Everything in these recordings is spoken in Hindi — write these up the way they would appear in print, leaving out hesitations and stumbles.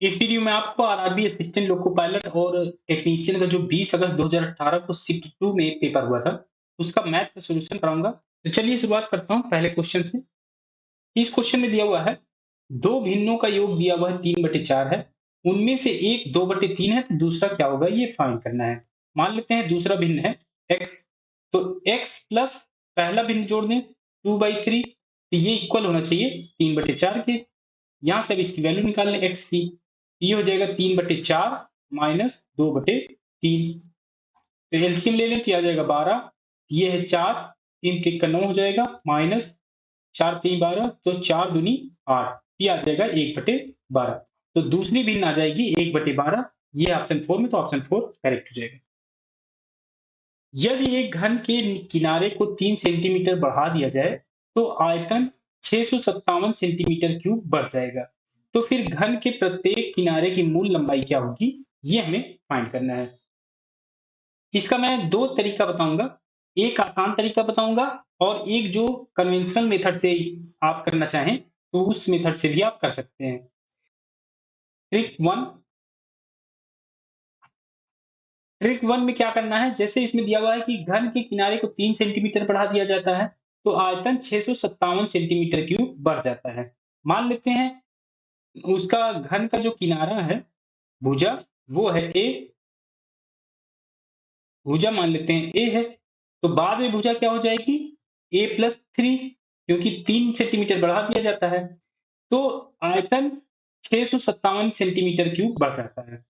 इस वीडियो में आपको आरआरबी असिस्टेंट लोको पायलट और टेक्नीशियन का जो 20 अगस्त 2018 को शिफ्ट 2 में पेपर हुआ था, उसका मैथ का सॉल्यूशन कराऊंगा। तो चलिए शुरुआत करता हूँ पहले क्वेश्चन से। इस क्वेश्चन में दिया हुआ है, दो भिन्नों का योग दिया हुआ है 3/4 है, उनमें से एक 2/3 है, तो दूसरा क्या होगा ये फाइंड करना है। मान लेते हैं दूसरा भिन्न है x, तो x प्लस पहला भिन्न जोड़ दें 2/3, तो ये इक्वल होना चाहिए 3/4 के। यहाँ से अब इसकी वैल्यू निकाल लें x की, ये हो जाएगा 3/4 माइनस 2/3। तो एलसीएम ले लें तो आ जाएगा 12, ये है 4, 3 3 का 9 हो जाएगा, माइनस 4 3 12, तो 4 दूनी 8, ये आ जाएगा 1/12। तो दूसरी भिन्न आ जाएगी 1/12, ये ऑप्शन 4 में, तो ऑप्शन 4 करेक्ट हो जाएगा। यदि एक घन के किनारे को 3 सेंटीमीटर बढ़ा दिया जाए तो आयतन 657 सेंटीमीटर क्यूब बढ़ जाएगा। तो फिर घन के प्रत्येक किनारे की मूल लंबाई क्या होगी, ये हमें फाइंड करना है। इसका मैं दो तरीका बताऊंगा, एक आसान तरीका बताऊंगा और एक जो कन्वेंशनल मेथड से आप करना चाहें तो उस मेथड से भी आप कर सकते हैं। ट्रिक वन, ट्रिक वन में क्या करना है, जैसे इसमें दिया हुआ है कि घन के किनारे को 3 सेंटीमीटर बढ़ा दिया जाता है तो आयतन 657 सेंटीमीटर क्यूब बढ़ जाता है। मान लेते हैं उसका घन का जो किनारा है, भुजा, वो है ए, भुजा मान लेते हैं ए है, तो बाद में भुजा क्या हो जाएगी a+3, क्योंकि 3 सेंटीमीटर बढ़ा दिया जाता है तो आयतन 657 सेंटीमीटर क्यूब बढ़ जाता है।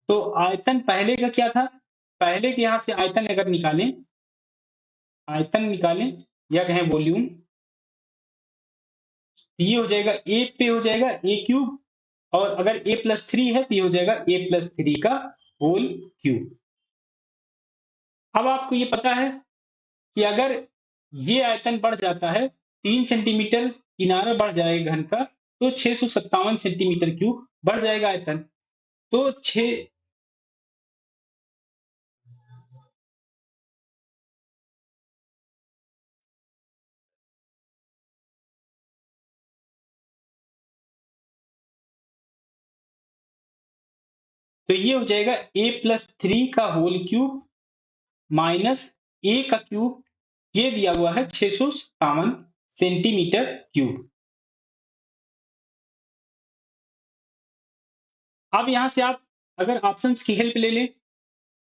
तो आयतन पहले का क्या था, पहले के यहाँ से आयतन अगर निकालें, आयतन निकालें या कहें वॉल्यूम, ये हो जाएगा ए पे हो जाएगा ए क्यूब, और अगर a+3 है तो ये हो जाएगा a+3 का होल क्यूब। अब आपको ये पता है कि अगर ये आयतन बढ़ जाता है, 3 सेंटीमीटर किनारा बढ़ जाएगा घन का, तो 657 सेंटीमीटर क्यूब बढ़ जाएगा आयतन। तो 6, तो ये हो जाएगा a+3 का होल क्यूब माइनस a का क्यूब, ये दिया हुआ है 657 सेंटीमीटर क्यूब। अब यहां से आप अगर ऑप्शंस की हेल्प ले लें,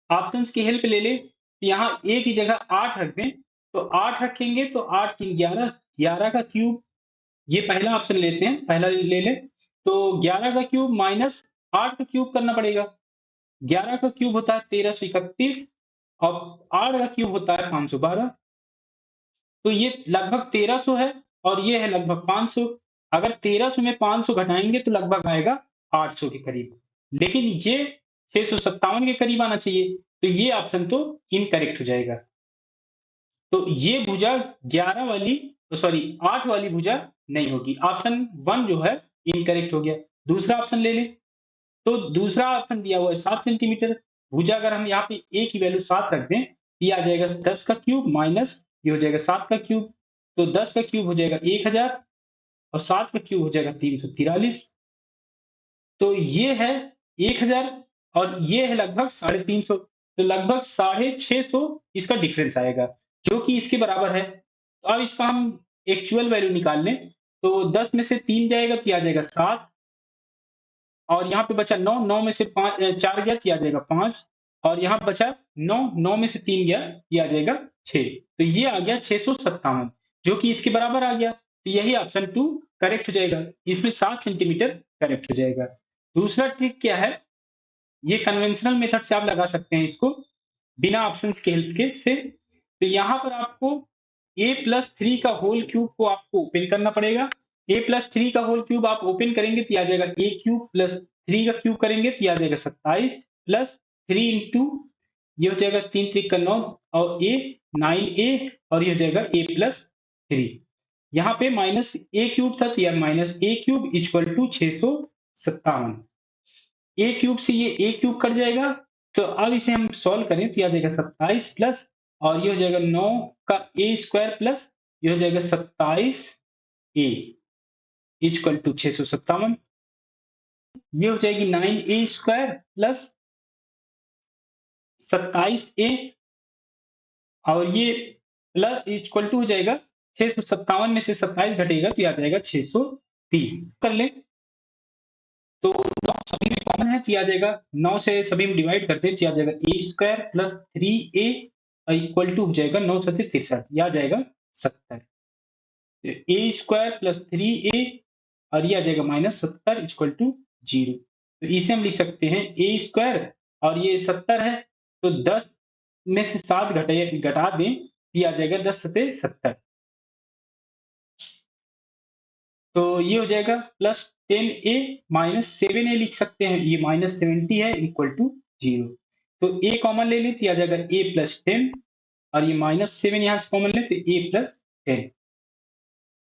ऑप्शंस की हेल्प ले लें, तो यहाँ a की जगह 8 रख दें, तो 8 रखेंगे तो 8 3 11, 11 का क्यूब, ये पहला ऑप्शन लेते हैं, पहला ले लें, तो 11 का क्यूब माइनस 8 का क्यूब करना पड़ेगा। 11 का क्यूब होता है 1331 और 8 का क्यूब होता है 512, तो ये लगभग 1300 है और ये है लगभग 500। अगर 1300 में 500 घटाएंगे तो लगभग आएगा 800 के करीब, लेकिन ये 657 के करीब आना चाहिए, तो ये ऑप्शन तो इनकरेक्ट हो जाएगा। तो ये भुजा 11 वाली, सॉरी 8 वाली भुजा नहीं होगी, ऑप्शन 1 जो है इनकरेक्ट हो गया। दूसरा ऑप्शन ले लें, तो दूसरा ऑप्शन दिया हुआ है 7 सेंटीमीटर, भुजा अगर हम यहाँ पे a की वैल्यू 7 रख दें, ये आ जाएगा 10 का क्यूब माइनस ये हो जाएगा 7 का क्यूब, तो 10 का क्यूब हो जाएगा 1000 और 7 का क्यूब हो जाएगा 343, तो ये है 1000 और ये है लगभग 350, तो लगभग 650 इसका डिफरेंस आएगा, जो कि इसके बराबर है। तो अब इसका हम एक्चुअल वैल्यू निकाल लें, तो 10 में से 3 जाएगा तो ये आ जाएगा 7, और यहाँ पे बचा 9, 9 में से 4 गया तो ये आ जाएगा 5, और यहाँ बचा 9, 9 में से 3 गया ये आ जाएगा 6, तो ये आ गया 657, जो कि इसके बराबर आ गया, तो यही ऑप्शन 2 करेक्ट हो जाएगा, इसमें 7 सेंटीमीटर करेक्ट हो जाएगा। दूसरा ट्रिक क्या है, ये कन्वेंशनल मेथड से आप लगा सकते हैं इसको, बिना ऑप्शंस के हेल्प के से। तो यहाँ पर आपको a+3 का होल क्यूब को आपको ओपन करना पड़ेगा। a+3 का होल क्यूब आप ओपन करेंगे तो ये आ जाएगा a क्यूब प्लस 3 का क्यूब करेंगे तो ये आ जाएगा 27 प्लस 3 इंटू ये हो जाएगा 3 3 का 9 और a 9a, और ये हो जाएगा a+3। यहाँ पे माइनस a क्यूब था तो यह minus a cube equal to 657, a cube से ये ए क्यूब कट जाएगा, तो अब इसे हम सॉल्व करें तो ये आ जाएगा 27 प्लस और ये हो जाएगा 9 का ए स्क्वायर प्लस ये हो जाएगा 27 ए इक्वल टू 657। ये हो जाएगी 9a स्क्वायर प्लस 27a, और ये प्लस इक्वल टू हो जाएगा 657 में से 27 घटेगा तो ये आ जाएगा 630। कर ले तो 9 सभी में कॉमन है तो ये आ जाएगा, 9 से सभी में डिवाइड करते हैं तो ये आ जाएगा a square plus 3a equal to हो जाएगा 9 सत्ते 63, ये आ जाएगा 70। a स्क्वायर प्लस 3a और ये आ जाएगा माइनस 70 इक्वल टू 0। तो इसे हम लिख सकते हैं a स्क्वायर और ये 70 है तो 10 में से 7 घटा दें तो ये आ जाएगा 10 सत्ते 70। तो ये हो जाएगा प्लस 10a माइनस 7a लिख सकते हैं, ये माइनस 70 है इक्वल टू 0। तो a कॉमन ले ली तो ये आ जाएगा a प्लस 10 और ये माइनस 7 यहाँ से कॉमन ले तो a प्लस 10,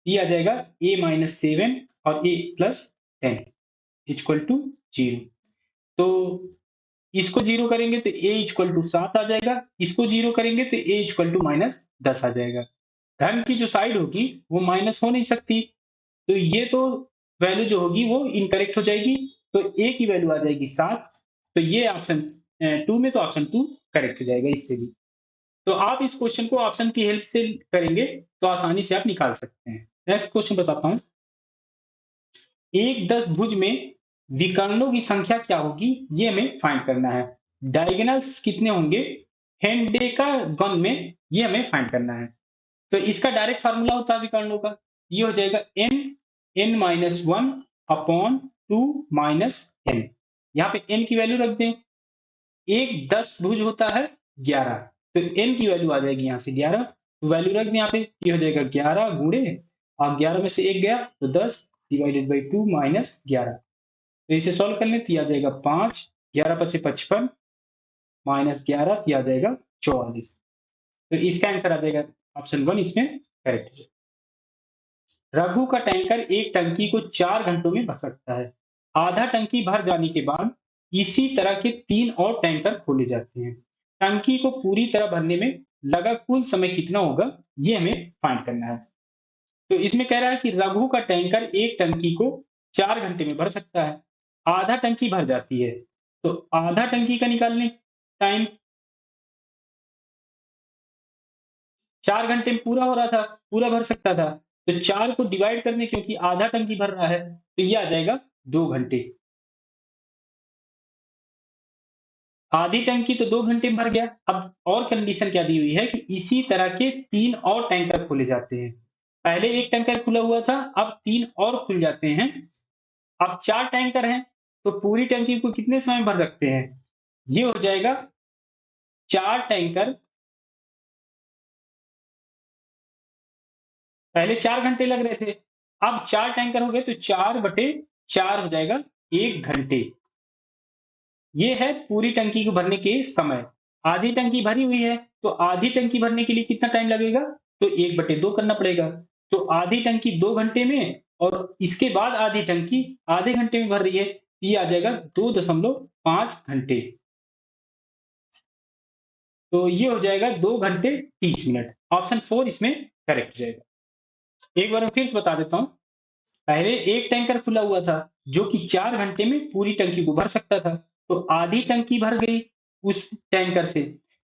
ये आ जाएगा a माइनस 7 और a प्लस 10 इक्वल टू 0। तो इसको 0 करेंगे तो a इक्वल टू 7 आ जाएगा, इसको 0 करेंगे तो a इक्वल टू माइनस 10 आ जाएगा। धन की जो साइड होगी वो माइनस हो नहीं सकती, तो ये तो वैल्यू जो होगी वो इनकरेक्ट हो जाएगी, तो a की वैल्यू आ जाएगी 7। तो ये ऑप्शन 2 में तो ऑप्शन 2 करेक्ट हो जाएगा इससे भी। तो आप इस क्वेश्चन को ऑप्शन की हेल्प से करेंगे तो आसानी से आप निकाल सकते हैं। नेक्स्ट क्वेश्चन बताता हूं। एक 10 भुज में विकर्णों की संख्या क्या होगी ये हमें फाइंड करना है। डायगोनल्स कितने होंगे हेंडेकागन में ये हमें फाइंड करना है। तो इसका डायरेक्ट फार्मूला होता है विकर्णों का, ये हो जाएगा n minus 1 upon 2 minus n। यहाँ पे n की वैल्यू रख दें, एक 10 भुज होता है 11, तो n की वैल्यू आ जाएगी यहाँ से 11, तो वैल्यू रख दें यहाँ पे, ये हो जाएगा 11 गुणे और 11 में से 1 गया तो 10 डिवाइडेड बाई 2 माइनस 11। तो इसे सॉल्व कर लें तो आ जाएगा 5, 11 पचे 55 माइनस 11 तो आ जाएगा 44। तो इसका आंसर आ जाएगा ऑप्शन 1 इसमें करेक्ट हो जाएगा। रघु का टैंकर एक टंकी को 4 घंटों में भर सकता है। आधा टंकी भर जाने के बाद इसी तरह के 3 और टैंकर खोले जाते हैं। टंकी को पूरी तरह भरने में लगा कुल समय कितना होगा ये हमें फाइंड करना है। तो इसमें कह रहा है कि रघु का टैंकर एक टंकी को 4 घंटे में भर सकता है। आधा टंकी भर जाती है, तो आधा टंकी का निकालने टाइम 4 घंटे में पूरा हो रहा था, पूरा भर सकता था, तो 4 को डिवाइड करने क्योंकि आधा टंकी भर रहा है तो ये आ जाएगा 2 घंटे। आधी टंकी तो 2 घंटे में भर गया। अब और कंडीशन क्या दी हुई है कि इसी तरह के 3 और टैंकर खोले जाते हैं। पहले एक टैंकर खुला हुआ था, अब 3 और खुल जाते हैं। अब 4 टैंकर हैं, तो पूरी टंकी को कितने समय में भर सकते हैं? ये हो जाएगा 4 टैंकर, पहले 4 घंटे लग रहे थे, अब 4 टैंकर हो गए तो 4/4 हो जाएगा 1 घंटे। ये है पूरी टंकी को भरने के समय। आधी टंकी भरी हुई है, तो आधी टंकी भरने के लिए कितना टाइम लगेगा? तो 1/2 करना पड़ेगा। तो आधी टंकी 2 घंटे में और इसके बाद आधी टंकी आधे घंटे में भर रही है, ये आ जाएगा 2.5 घंटे। तो ये हो जाएगा 2 घंटे 30 मिनट। ऑप्शन 4 इसमें करेक्ट हो जाएगा। एक बार मैं फिर से बता देता हूँ। पहले एक टैंकर खुला हुआ था जो कि 4 घंटे में पूरी टंकी को भर सकता था, तो आधी टंकी भर गई उस टैंकर से,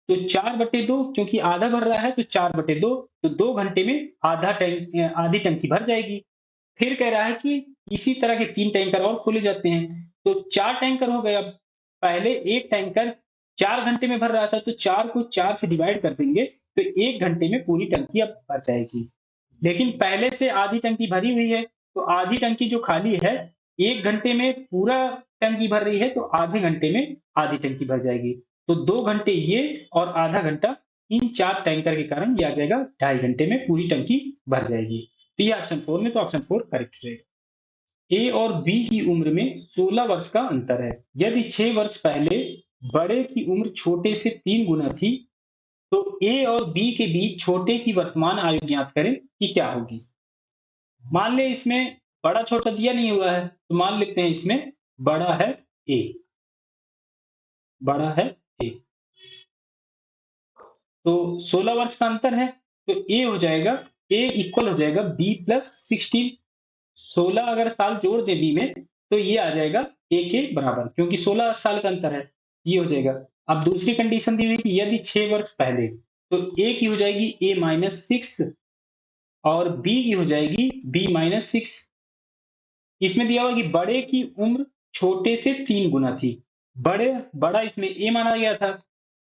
तो 4/2 क्योंकि आधा भर रहा है तो 4/2, तो 2 घंटे में आधी टंकी भर जाएगी। फिर कह रहा है कि इसी तरह के 3 टैंकर और खोले जाते हैं, तो 4 टैंकर हो गए। अब पहले एक टैंकर 4 घंटे में भर रहा था, तो 4 को 4 से डिवाइड कर देंगे तो 1 घंटे में पूरी टंकी अब भर जाएगी। लेकिन पहले से आधी टंकी भरी हुई है, तो आधी टंकी जो खाली है 1 घंटे में पूरा टंकी भर रही है, तो आधे घंटे में आधी टंकी भर जाएगी। तो 2 घंटे ये और आधा घंटा इन 4 टैंकर के कारण ये आ जाएगा, 2.5 घंटे में पूरी टंकी भर जाएगी। तो ये ऑप्शन 4 में तो ऑप्शन 4 करेक्ट हो जाएगा। ए और बी की उम्र में 16 वर्ष का अंतर है। यदि 6 वर्ष पहले बड़े की उम्र छोटे से 3 गुना थी, तो ए और बी के बीच छोटे की वर्तमान आयु ज्ञात करें कि क्या होगी। मान ले इसमें बड़ा छोटा दिया नहीं हुआ है, तो मान लेते हैं इसमें बड़ा है ए, बड़ा है ए। तो 16 वर्ष का अंतर है, तो ए हो जाएगा, ए इक्वल हो जाएगा बी प्लस 16। 16 अगर साल जोड़ दे बी में तो ये आ जाएगा a के बराबर, क्योंकि 16 साल का अंतर है, ये हो जाएगा। अब दूसरी कंडीशन दी हुई है कि यदि 6 वर्ष पहले, तो a की हो जाएगी a माइनस 6 और b की हो जाएगी b माइनस 6। इसमें दिया हुआ है कि बड़े की उम्र छोटे से 3 गुना थी। बड़ा इसमें a माना गया था,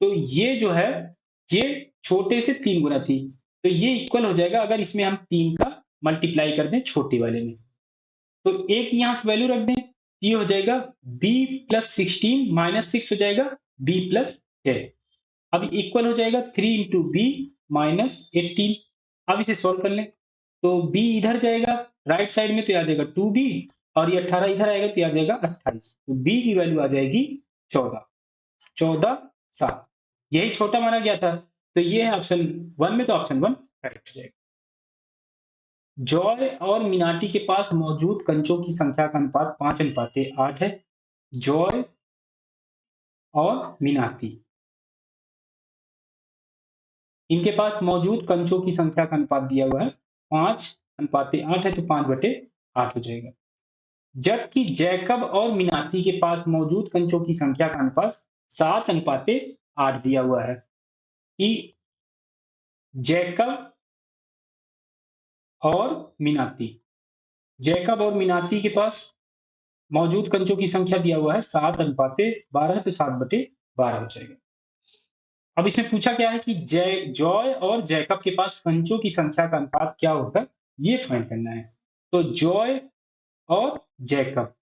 तो ये जो है, ये छोटे से 3 गुना थी। तो ये इक्वल हो जाएगा अगर इसमें हम 3 का मल्टीप्लाई कर दें छोटे वाले में। तो a की यहाँ से वैल्यू रख दें, ये हो जाएगा b प्लस 16 माइनस 6 हो जाएगा b प्लस 10। अब इक्वल हो जाएगा 3 इंटू बी माइनस 18। अब इसे सोल्व कर लें, तो b इधर जाएगा राइट साइड में, तो आ जाएगा 2b, और ये 18 इधर आएगा तो आ जाएगा 28। तो b की वैल्यू आ जाएगी 14, 14 7। यही छोटा माना गया था, तो ये है ऑप्शन 1 में, तो ऑप्शन 1 करेक्ट हो जाएगा। जॉय और मीनाटी के पास मौजूद कंचों की संख्या का अनुपात 5:8 है। जॉय और मीनाती, इनके पास मौजूद कंचों की संख्या का अनुपात दिया हुआ है 5:8 है, तो 5/8 हो जाएगा। जबकि जैकब और मीनाती के पास मौजूद कंचों की संख्या का अनुपात 7:8 दिया हुआ है कि जैकब और मीनाती, जैकब और मीनाती के पास मौजूद कंचों की संख्या दिया हुआ है 7:12, तो 7/12 हो जाएगा। अब इसमें पूछा क्या है कि जॉय और जैकब के पास कंचों की संख्या का अनुपात क्या होगा, ये फाइंड करना है। तो जॉय और जैकब,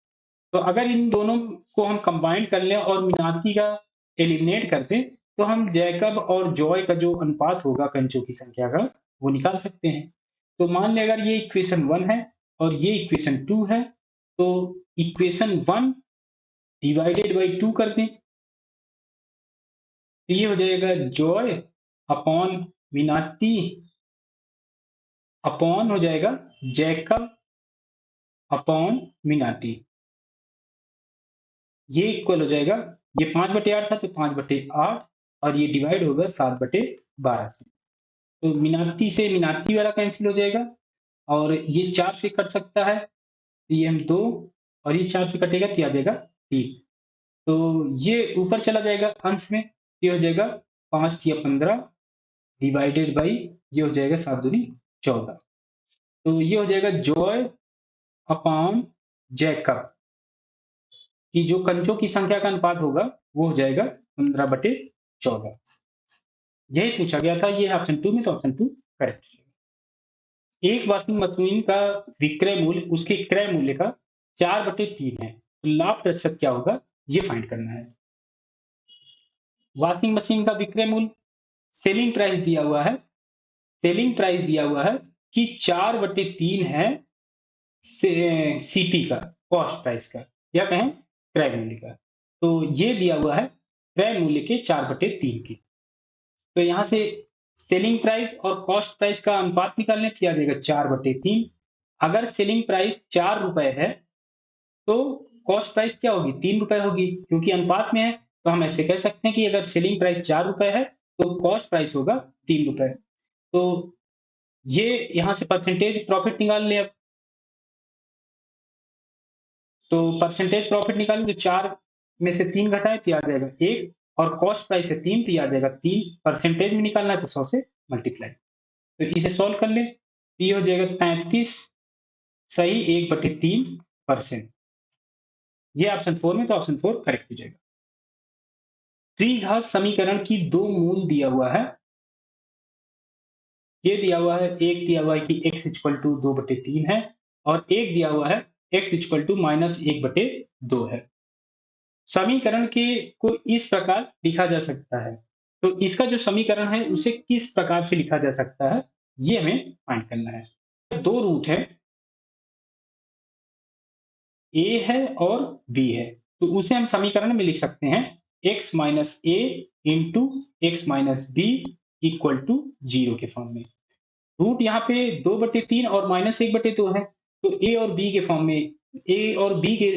तो अगर इन दोनों को हम कंबाइन कर लें और मीनाती का एलिमिनेट कर दें, तो हम जैकब और जॉय का जो अनुपात होगा कंचों की संख्या का, वो निकाल सकते हैं। तो मान लें अगर ये इक्वेशन 1 है और ये इक्वेशन 2 है, तो इक्वेशन 1 डिवाइडेड बाई 2 कर दें, तो ये हो जाएगा जॉय अपॉन मीनाती अपॉन हो जाएगा जैकब अपॉन मीनाती। ये इक्वल हो जाएगा, ये 5/8 था तो 5/8, और ये डिवाइड होगा 7/12 से। तो मीनाती से मीनाती वाला कैंसिल हो जाएगा, और ये 4 से कट सकता है, तो ये हम 2, और ये 4 से कटेगा तो आ जाएगा 3। तो ये ऊपर चला जाएगा अंश में, ये हो जाएगा 5 या 15 डिवाइडेड बाई, ये हो जाएगा 7 दूनी 14। तो ये हो जाएगा जॉय अपॉन जैकब की जो कंचों की संख्या का अनुपात होगा, वो हो जाएगा 15/14। यही पूछा गया था, ये ऑप्शन 2 में, तो ऑप्शन 2 करेक्ट। एक वॉशिंग मशीन का विक्रय मूल्य उसके क्रय मूल्य का 4/3 है, तो लाभ प्रतिशत क्या होगा, ये फाइंड करना है। वॉशिंग मशीन का विक्रय मूल्य, सेलिंग प्राइस दिया हुआ है, सेलिंग प्राइस दिया हुआ है कि 4/3 है सीपी का, कॉस्ट प्राइस का, या कहें क्रय मूल्य का। तो ये दिया हुआ है क्रय मूल्य के 4/3 की। तो यहाँ से सेलिंग प्राइस और कॉस्ट प्राइस का अनुपात निकालने, तो आ जाएगा 4/3। अगर सेलिंग प्राइस 4 रुपए है, तो कॉस्ट प्राइस क्या होगी, 3 रुपए होगी, क्योंकि अनुपात में है। तो हम ऐसे कह सकते हैं कि अगर सेलिंग प्राइस 4 रुपए है, तो कॉस्ट प्राइस होगा 3 रुपए। तो ये यहाँ से परसेंटेज प्रॉफिट निकाल लें अब। तो परसेंटेज प्रॉफिट निकालें, तो 4 में से 3 घटाएं तो आ जाएगा 1, और कॉस्ट प्राइस है 3, तो आ जाएगा 3। परसेंटेज में निकालना है तो 100 से मल्टीप्लाई। तो इसे सॉल्व कर लें, तो ये हो जाएगा 33 सही 1/3%। ये ऑप्शन 4 में, तो ऑप्शन 4 करेक्ट हो जाएगा। द्विघात समीकरण की 2 मूल दिया हुआ है। ये दिया हुआ है, एक दिया हुआ है कि x इक्वल टू 2/3 है, और एक दिया हुआ है x इक्वल टू -1/2 है। समीकरण के को इस प्रकार लिखा जा सकता है, तो इसका जो समीकरण है उसे किस प्रकार से लिखा जा सकता है, ये हमें फाइंड करना है। 2 रूट है, a है और b है, तो उसे हम समीकरण में लिख सकते हैं x minus a into x minus b equal to 0 के फॉर्म में। रूट यहाँ पे 2/3 और -1/2 है, तो a और b के फॉर्म में, a और b के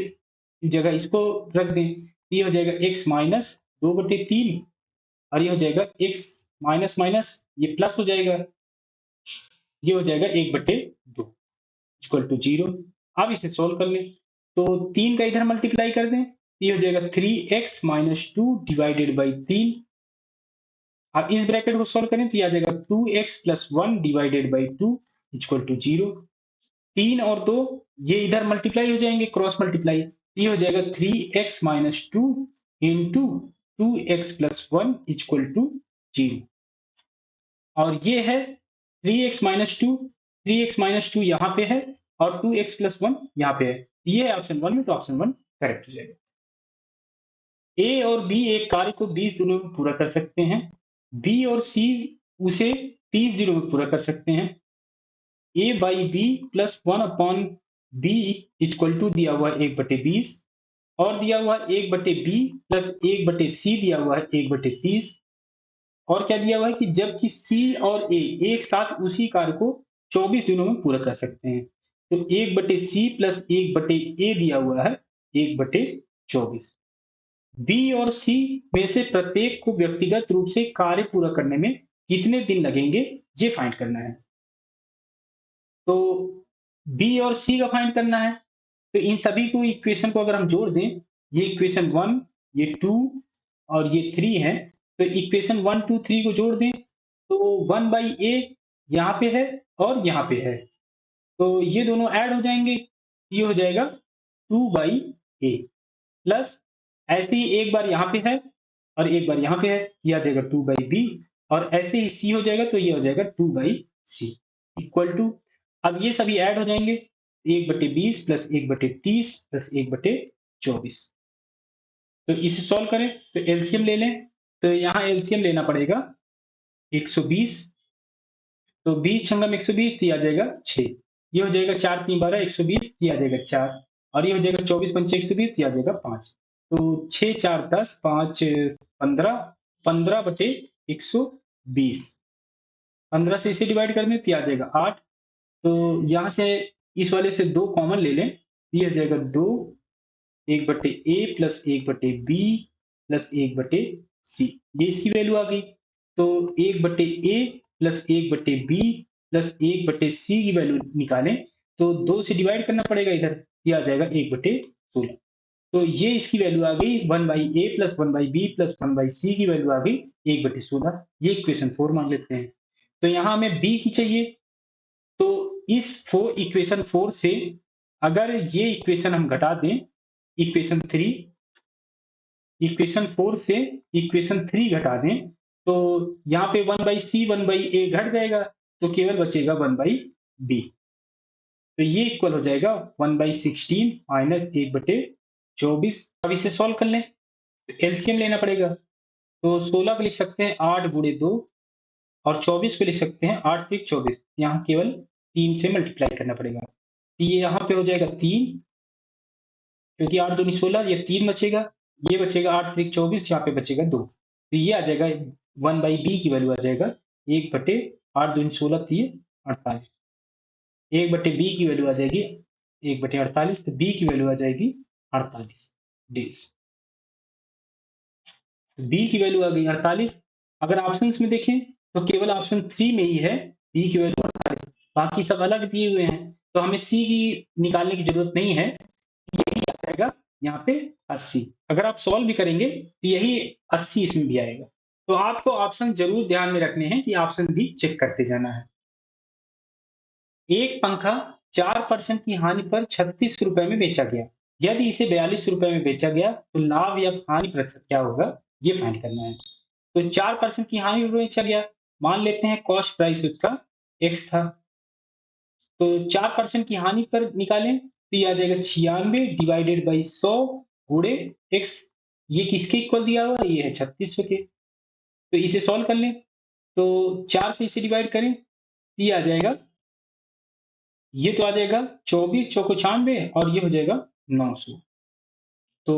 जगह इसको रख दें, ये हो जाएगा x माइनस 2/3, और ये हो जाएगा x माइनस माइनस ये प्लस हो जाएगा, ये हो जाएगा 1/2 इक्वल टू 0। अब इसे सोल्व कर लें, तो 3 का इधर मल्टीप्लाई कर दें, ये हो जाएगा 3x - 2 डिवाइडेड बाई 3। अब इस ब्रैकेट को सॉल्व करें तो ये आ जाएगा 2x + 1 divided by 2 equal to 0। 3 और 2 ये इधर मल्टीप्लाई हो जाएंगे, क्रॉस मल्टीप्लाई, ये हो जाएगा 3x - 2 into 2x + 1 equal to 0। और ये है 3x - 2, 3x - 2 यहाँ पे है और 2x + 1 यहाँ पे है। ये है ऑप्शन 1 में, तो ऑप्शन 1 करेक्ट हो जाएगा। ए और बी एक कार्य को 20 दिनों में पूरा कर सकते हैं। बी और सी उसे 30 दिनों में पूरा कर सकते हैं। ए बाई बी प्लस 1/बी इक्वल टू दिया हुआ है 1/20 और दिया हुआ है 1/बी प्लस 1/सी दिया हुआ है 1/30। और क्या दिया हुआ है कि जबकि सी और ए एक साथ उसी कार्य को 24 दिनों में पूरा कर सकते हैं। तो 1/सी प्लस 1/ए दिया हुआ है 1/24। बी और सी में से प्रत्येक को व्यक्तिगत रूप से कार्य पूरा करने में कितने दिन लगेंगे, ये फाइंड करना है। तो बी और सी का फाइंड करना है, तो इन सभी को इक्वेशन को अगर हम जोड़ दें, ये इक्वेशन 1, ये 2 और ये 3 है, तो इक्वेशन 1, 2, 3 को जोड़ दें तो 1/a यहाँ पे है और यहाँ पे है, तो ये दोनों ऐड हो जाएंगे, ये हो जाएगा 2/a प्लस ऐसे ही एक बार यहाँ पे है और एक बार यहाँ पे है, ये आ जाएगा 2/b और ऐसे ही c हो जाएगा, तो ये हो जाएगा 2/c इक्वल टू, अब ये सभी ऐड हो जाएंगे, 1/20 प्लस 1/30 प्लस 1/24। तो इसे सॉल्व करें तो एलसीएम ले लें, तो यहाँ एलसीएम लेना पड़ेगा 120, तो 20 छंगम 120 तो ये आ जाएगा 6, ये हो जाएगा 4 3 12 120, ये आ जाएगा 4 और ये हो जाएगा 24 पंचे 120, ये आ जाएगा 5। तो 6 4 10 5 15, 15/120, 15 से इसे डिवाइड कर दें तो ये आ जाएगा 8। तो यहाँ से इस वाले से 2 कॉमन ले लें, ये हो जाएगा 2, 1/a plus 1/b plus 1/c, ये इसकी वैल्यू आ गई। तो 1/a plus 1/b plus 1/c की वैल्यू निकालें तो 2 से डिवाइड करना पड़ेगा इधर, ये आ जाएगा 1/16। तो ये इसकी वैल्यू आ गई 1/a plus 1/b plus 1/c की वैल्यू आ गई 1/16। ये इक्वेशन 4 मान लेते हैं। तो यहाँ हमें b की चाहिए, तो इस इक्वेशन 4 से अगर ये इक्वेशन हम घटा दें, इक्वेशन 3, इक्वेशन 4 से इक्वेशन 3 घटा दें तो यहाँ पे 1/c 1/a घट जाएगा, तो केवल बचेगा 1/b। तो ये इक्वल हो जाएगा 1/16 माइनस 1/24। अब इसे सॉल्व कर लें, एलसीएम लेना पड़ेगा, तो 16 को लिख सकते हैं 8 गुणे 2 और 24 को लिख सकते हैं 8 3 24, यहाँ केवल 3 से मल्टीप्लाई करना पड़ेगा, तो ये यहाँ पे हो जाएगा 3, क्योंकि 8 दूनी 16, ये 3 बचेगा, ये बचेगा 8 3 24, यहाँ पे बचेगा 2, तो ये आ जाएगा 1/b की वैल्यू आ जाएगा 1/8 दूनी 16, तो ये 48, 1/b की वैल्यू आ जाएगी 1/48, तो b की वैल्यू आ जाएगी 48 डेज। b की वैल्यू आ गई 48। अगर ऑप्शंस में देखें तो केवल ऑप्शन 3 में ही है b की वैल्यू 48, बाकी सब अलग दिए हुए हैं, तो हमें c की निकालने की जरूरत नहीं है, यही आ जाएगा यहाँ पे 80। अगर आप सॉल्व भी करेंगे तो यही 80 इसमें भी आएगा। तो आपको ऑप्शन जरूर ध्यान में रखने हैं कि ऑप्शन भी चेक करते जाना है। एक पंखा 4% की हानि पर 36 रुपए में बेचा गया, यदि इसे 42 रुपए में बेचा गया तो लाभ या हानि प्रतिशत क्या होगा, ये फाइंड करना है। तो 4% की हानि पर बेचा गया, मान लेते हैं कॉस्ट प्राइस उसका x था, तो 4% की हानि पर निकालें तो ये आ जाएगा 96 डिवाइडेड बाई 100 गुणे x, ये किसके इक्वल दिया हुआ है, ये है 3600 के। तो इसे सॉल्व कर लें, तो 4 से इसे डिवाइड करें तो ये आ जाएगा, ये तो आ जाएगा 24 चौको 96 और ये हो जाएगा 900। तो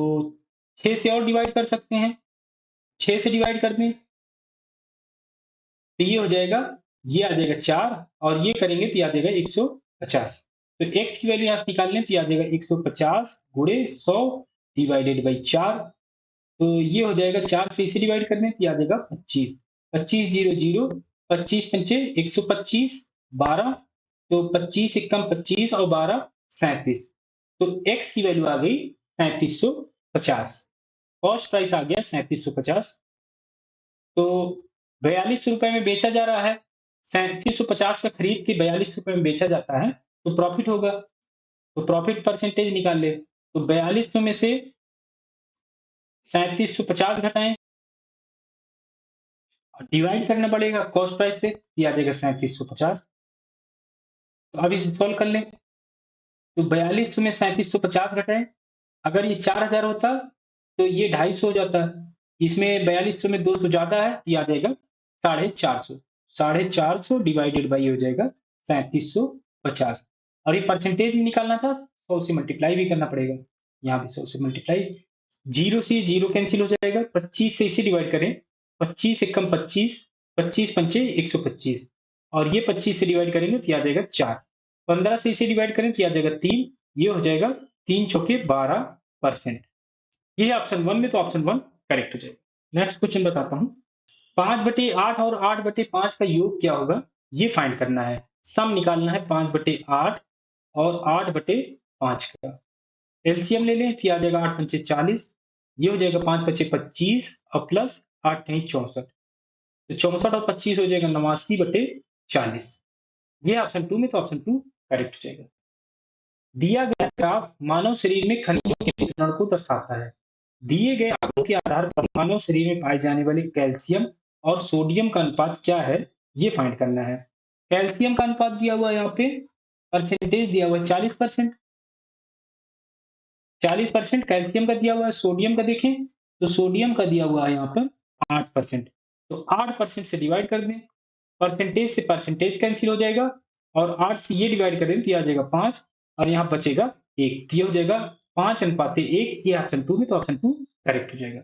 6 से और डिवाइड कर सकते हैं, 6 से डिवाइड कर दें तो ये हो जाएगा, ये आ जाएगा 4 और ये करेंगे तो ये आ जाएगा 150। तो x की वैल्यू यहाँ से निकाल लें तो ये आ जाएगा 150 गुणे 100 डिवाइडेड बाई 4, तो ये हो जाएगा 4 से इसे डिवाइड कर दें तो ये आ जाएगा 25, 25 0 0, 25 पंचे 125, 12, तो 25 एकम 25 और 12 37, तो x की वैल्यू आ गई 3750, कॉस्ट प्राइस आ गया 3750। तो 42 रुपए में बेचा जा रहा है, 3750 का खरीद के 42 रुपए में बेचा जाता है, तो प्रॉफिट होगा। तो प्रॉफिट परसेंटेज निकाल ले, तो 4200 में से 3750 घटाएं और डिवाइड करना पड़ेगा कॉस्ट प्राइस से, ये आ जाएगा 3750। तो अब इसे सॉल्व कर लें, तो 4200 में 3750 घटाएं, अगर ये 4000 होता तो ये 250 हो जाता। इसमें 4200 में 200 ज्यादा है, तो ये आ जाएगा 450। 450 डिवाइडेड बाई हो जाएगा 3750, और ये परसेंटेज भी निकालना था, 100 से मल्टीप्लाई भी करना पड़ेगा। यहाँ भी 100 से मल्टीप्लाई, जीरो से जीरो कैंसिल हो जाएगा, 25 से इसे डिवाइड करें, 25 एकम 25, 25 पंचे 125, और ये 25 से डिवाइड करेंगे तो ये आ जाएगा 4, 15 से इसे डिवाइड करें तो ये आ जाएगा 3, ये हो जाएगा 3 चौके 12%। ये है ऑप्शन 1 में, तो ऑप्शन 1 करेक्ट हो जाएगा। नेक्स्ट क्वेश्चन बताता हूँ, 5/8 और 8/5 का योग क्या होगा, ये फाइंड करना है। सम निकालना है 5/8 और 8/5 का। एलसीएम ले लें तो ये आ जाएगा 8 पंचे 40, ये हो जाएगा 5 पंचे 25 और प्लस 8 नहीं 64, तो 64 और 25 हो जाएगा 89/40। ये ऑप्शन 2 में, तो ऑप्शन 2 करेक्ट हो जाएगा। दिया गया ग्राफ मानव शरीर में खनिजों के वितरण को दर्शाता है। दिए गए आंकड़ों के आधार पर मानव शरीर में पाए जाने वाले कैल्शियम और सोडियम का अनुपात क्या है, ये फाइंड करना है। कैल्शियम का अनुपात दिया हुआ है, यहाँ पे परसेंटेज दिया हुआ है 40%, 40% कैल्शियम का दिया हुआ है। सोडियम का देखें तो सोडियम का दिया हुआ है यहाँ पर 8%, तो 8% से डिवाइड कर दें, परसेंटेज से परसेंटेज कैंसिल हो जाएगा, और 8 से ये डिवाइड करें तो ये आ जाएगा 5, और यहाँ बचेगा 1, तो ये हो जाएगा 5:1। ये ऑप्शन 2 में, तो ऑप्शन 2 करेक्ट हो जाएगा।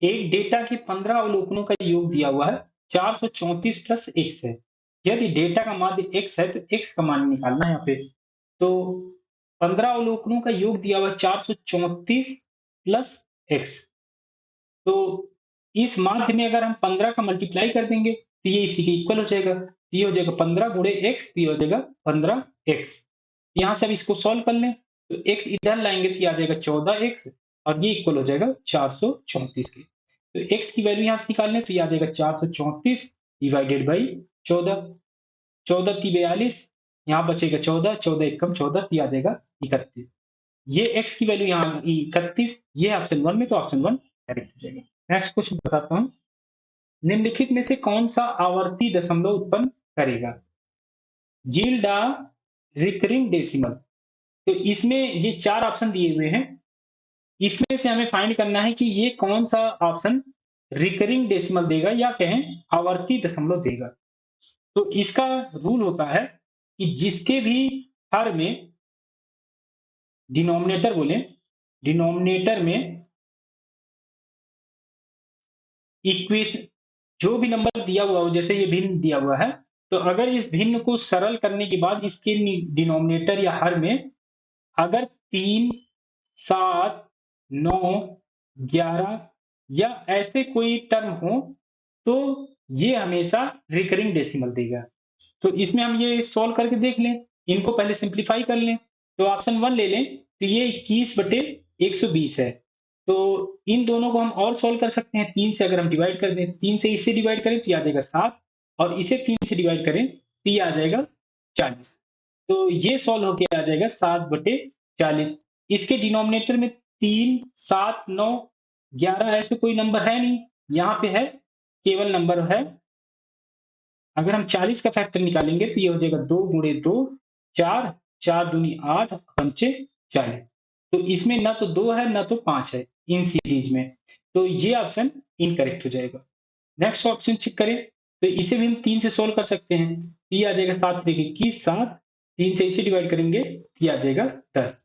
एक डेटा के 15 अवलोकनों का योग दिया हुआ है, 434 प्लस x है। यदि डेटा का माध्य x है, तो x का मान निकालना है यहाँ पे। तो 15 अवलोकनों का योग दिया हुआ है 434 प्लस x। तो इस माध्य में अगर हम 15 का मल्टीप्लाई कर देंगे तो ये इसी के इक्वल हो जाएगा, तो ये हो जाएगा 15 गुणे x, तो ये हो जाएगा 15x। यहाँ से अब इसको सॉल्व कर लें, तो x इधर लाएंगे तो ये आ जाएगा 14x, और ये इक्वल हो जाएगा 434 के। तो x की वैल्यू यहाँ से निकाल लें तो ये आ जाएगा 434 डिवाइडेड बाई 14, 14 × 42, यहाँ बचेगा 14, 14 एकम 14, तो ये आ जाएगा 31। ये x की वैल्यू यहाँ 31, ये ऑप्शन 1 में, तो ऑप्शन 1 करेक्ट हो जाएगा। नेक्स्ट क्वेश्चन बताता हूँ, निम्नलिखित में से कौन सा आवर्ती दशमलव उत्पन्न करेगा? Yield a recurring decimal. तो इसमें ये 4 ऑप्शन दिए हुए हैं, इसमें से हमें फाइंड करना है कि ये कौन सा ऑप्शन रिकरिंग डेसिमल देगा, या कहें आवर्ती दशमलव देगा। तो इसका रूल होता है कि जिसके भी हर में डिनोमिनेटर बोले, डिनोमिनेटर में इक्वेशन जो भी नंबर दिया हुआ हो, जैसे ये भिन्न दिया हुआ है, तो अगर इस भिन्न को सरल करने के बाद इसके डिनोमिनेटर या हर में अगर 3, 7, 9, 11 या ऐसे कोई टर्म हो, तो ये हमेशा रिकरिंग डेसिमल देगा। तो इसमें हम ये सॉल्व करके देख लें, इनको पहले सिंप्लीफाई कर लें। तो ऑप्शन 1 ले लें, तो ये 21/120 है। तो इन दोनों को हम और सॉल्व कर सकते हैं, 3 से अगर हम डिवाइड कर दें, 3 से इसे डिवाइड करें तो ये आ जाएगा 7, और इसे 3 से डिवाइड करें तो ये आ जाएगा 40। तो ये सॉल्व होके आ जाएगा 7/40। इसके डिनोमिनेटर में 3, 7, 9, 11 ऐसे कोई नंबर है नहीं, यहाँ पे है केवल नंबर है। अगर हम 40 का फैक्टर निकालेंगे तो ये हो जाएगा 2 गुणे 2 4, 4 दूनी 8, पंचे 40। तो इसमें ना तो 2 है ना तो 5 है इन सीरीज में, तो ये ऑप्शन इनकरेक्ट हो जाएगा। नेक्स्ट ऑप्शन चेक करें, तो इसे भी हम 3 से सोल्व कर सकते हैं, तो ये आ जाएगा 7 3 21, 7, 3 से इसे डिवाइड करेंगे तो ये आ जाएगा 10।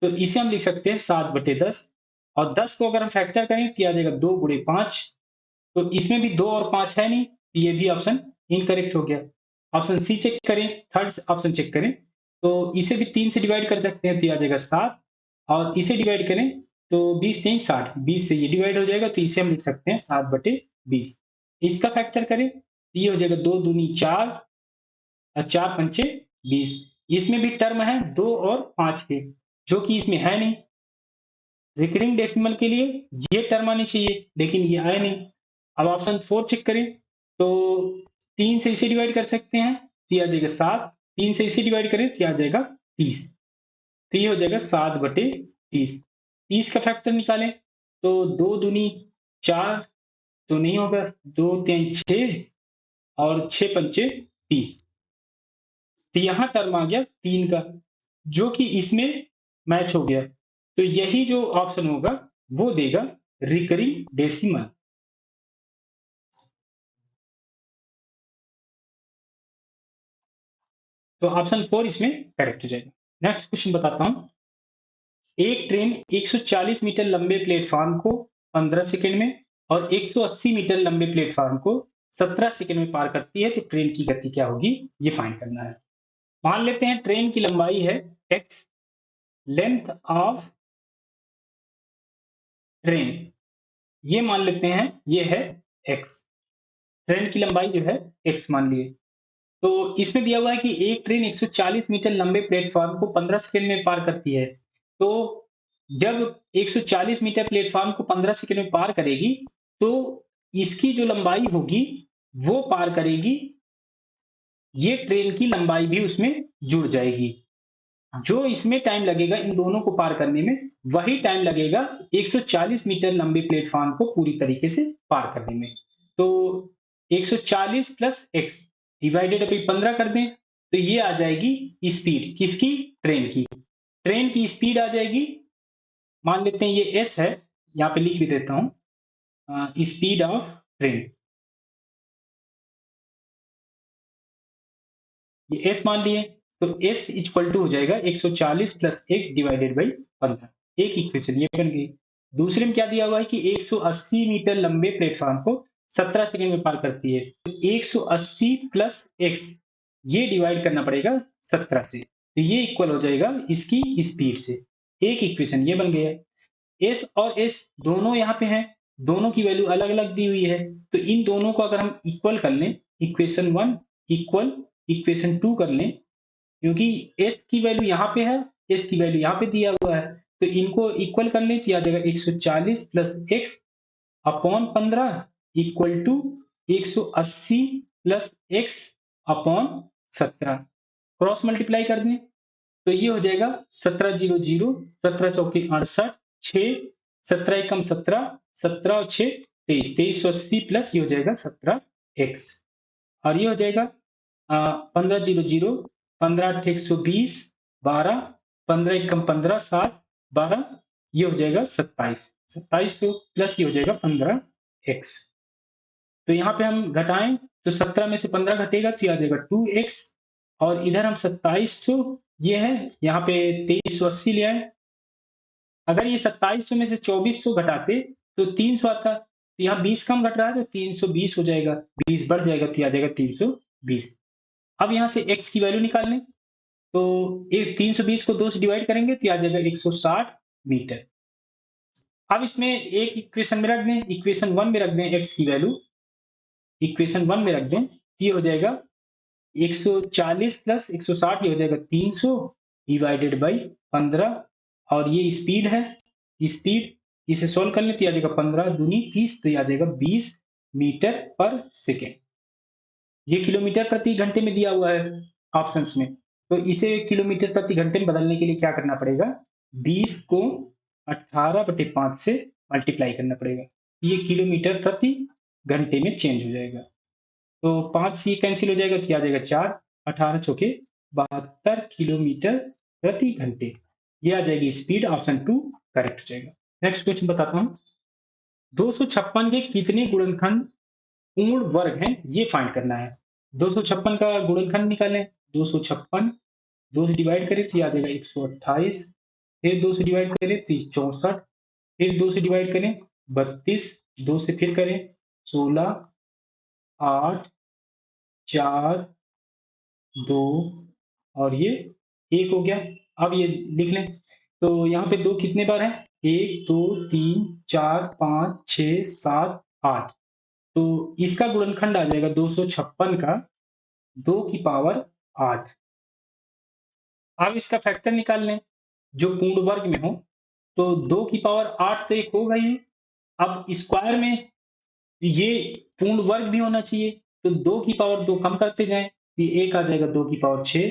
तो इसे हम लिख सकते हैं 7/10, और 10 को अगर हम फैक्टर करें तो ये आ जाएगा 2 गुणे 5। तो इसमें भी 2 और 5 है नहीं, तो ये भी ऑप्शन इनकरेक्ट हो गया। ऑप्शन सी चेक करें, थर्ड ऑप्शन चेक करें, तो इसे भी 3 से डिवाइड कर सकते हैं तो ये आ जाएगा 7, और इसे डिवाइड करें तो 20 3 60, 20 से ये डिवाइड हो जाएगा, तो इसे हम लिख सकते हैं 7/20। इसका फैक्टर करें तो ये हो जाएगा 2 दूनी 4 और 4 पंचे 20। इसमें भी टर्म है 2 और 5 के, जो कि इसमें है नहीं। रिकरिंग डेसिमल के लिए ये टर्म आनी चाहिए, लेकिन ये आया नहीं। अब ऑप्शन 4 चेक करें, तो 3 से इसे डिवाइड कर सकते हैं, तो ये आ जाएगा 7। 3 से इसे डिवाइड करें तो ये आ जाएगा 30। तो ये हो जाएगा 7/30। 30 का फैक्टर निकालें, तो 2 दूनी 4 तो नहीं होगा, 2 3 6 और 6 पंचे 30। तो यहाँ टर्म आ गया 3 का, जो कि इसमें मैच हो गया। तो यही जो ऑप्शन होगा वो देगा रिकरिंग डेसिमल। तो ऑप्शन 4 इसमें करेक्ट हो जाएगा। नेक्स्ट क्वेश्चन बताता हूँ। एक ट्रेन 140 मीटर लंबे प्लेटफॉर्म को 15 सेकंड में और 180 मीटर लंबे प्लेटफॉर्म को 17 सेकंड में पार करती है, तो ट्रेन की गति क्या होगी, ये फाइंड करना है। मान लेते हैं ट्रेन की लंबाई है x, लेंथ ऑफ ट्रेन ये मान लेते हैं ये है x। ट्रेन की लंबाई जो है x मान लिए। तो इसमें दिया हुआ है कि एक ट्रेन 140 मीटर लंबे प्लेटफॉर्म को 15 सेकंड में पार करती है। तो जब 140 मीटर प्लेटफॉर्म को 15 सेकंड में पार करेगी, तो इसकी जो लंबाई होगी वो पार करेगी, ये ट्रेन की लंबाई भी उसमें जुड़ जाएगी। जो इसमें टाइम लगेगा इन दोनों को पार करने में, वही टाइम लगेगा 140 मीटर लंबे प्लेटफॉर्म को पूरी तरीके से पार करने में। तो 140 प्लस एक्स डिवाइडेड बाई 15 कर दें, तो ये आ जाएगी स्पीड किसकी, ट्रेन की। ट्रेन की स्पीड आ जाएगी, मान लेते हैं ये एस है, यहाँ पे लिख भी देता हूँ स्पीड ऑफ ट्रेन, ये एस मान लिए। तो एस इक्वल टू हो जाएगा 140 प्लस एक्स डिवाइडेड बाई 15। एक इक्वेशन ये बन गई। दूसरे में क्या दिया हुआ है कि 180 मीटर लंबे प्लेटफॉर्म को 17 सेकंड में पार करती है, तो 180 प्लस एक्स ये डिवाइड करना पड़ेगा 17 से, तो ये इक्वल हो जाएगा इसकी स्पीड से। एक इक्वेशन ये बन गया। एस और एस दोनों यहाँ पे हैं, दोनों की वैल्यू अलग अलग दी हुई है, तो इन दोनों को अगर हम इक्वल कर लें, इक्वेशन 1 इक्वल इक्वेशन 2 कर लें, क्योंकि एस की वैल्यू यहाँ पे है, एस की वैल्यू यहाँ पे दिया हुआ है, तो इनको इक्वल कर लें तो आ जाएगा 140 plus x upon 15 equal to 180 plus x upon 17। Cross multiply कर दें तो ये हो जाएगा 1700, 17 चौकी 68, 6 17 एकम 17, 17 और 6 23, 2380 प्लस ये हो जाएगा 17 एक्स। और ये हो जाएगा 1500, 15 120, 12, 15 एकम 15, 7 12, ये हो जाएगा 27, 2700 प्लस ये हो जाएगा 15 एक्स। तो यहाँ पे हम घटाएं तो 17 में से 15 घटेगा तो ये आ जाएगा 2x, और इधर हम 2700 ये है, यहाँ पे 2380 ले आए। अगर ये 2700 में से 2400 घटाते तो 300 आता, तो यहाँ 20 कम घट रहा है तो 320 हो जाएगा, 20 बढ़ जाएगा तो ये आ जाएगा 320। अब यहाँ से x की वैल्यू निकाल लें, तो 320 को 2 से डिवाइड करेंगे तो ये आ जाएगा 160 मीटर। अब इसमें एक इक्वेशन में रख दें, इक्वेशन 1 में रख दें x की वैल्यू, इक्वेशन 1 में रख दें, ये हो जाएगा 140 प्लस 160, ये हो जाएगा 300 डिवाइडेड बाई 15, और ये स्पीड है, स्पीड इसे सोल्व कर ले तो आ जाएगा 15 दूनी 30, तो ये आ जाएगा 20 मीटर पर सेकेंड। ये किलोमीटर प्रति घंटे में दिया हुआ है ऑप्शंस में, तो इसे किलोमीटर प्रति घंटे में बदलने के लिए क्या करना पड़ेगा, 20 को 18/5 से मल्टीप्लाई करना पड़ेगा, ये किलोमीटर प्रति घंटे में चेंज हो जाएगा। तो 5 से कैंसिल हो जाएगा तो आ जाएगा 4, 18 चौके 72 किलोमीटर प्रति घंटे। ये आ जाएगी स्पीड, ऑप्शन 2 करेक्ट हो जाएगा। नेक्स्ट क्वेश्चन बताता हूँ। 256 के कितने गुणनखंड पूर्ण वर्ग हैं, ये फाइंड करना है। 256 का गुणनखंड निकालें, 256 2 से डिवाइड करें तो आ जाएगा 128, फिर 2 से डिवाइड करें तो 64, फिर 2 से डिवाइड करें 32, 2 से फिर करें 16, 8, 4, 2 और ये 1 हो गया। अब ये लिख लें, तो यहाँ पे 2 कितने बार है, 1 2 3 4 5 6 7 8, तो इसका गुणनखंड आ जाएगा 256 का 2 की पावर 8। अब इसका फैक्टर निकाल लें जो पूर्ण वर्ग में हो। तो 2 की पावर 8 तो एक होगा ही। अब स्क्वायर में ये पूर्ण वर्ग भी होना चाहिए, तो 2 की पावर 2 कम करते जाएं, तो ये एक आ जाएगा 2 की पावर 6,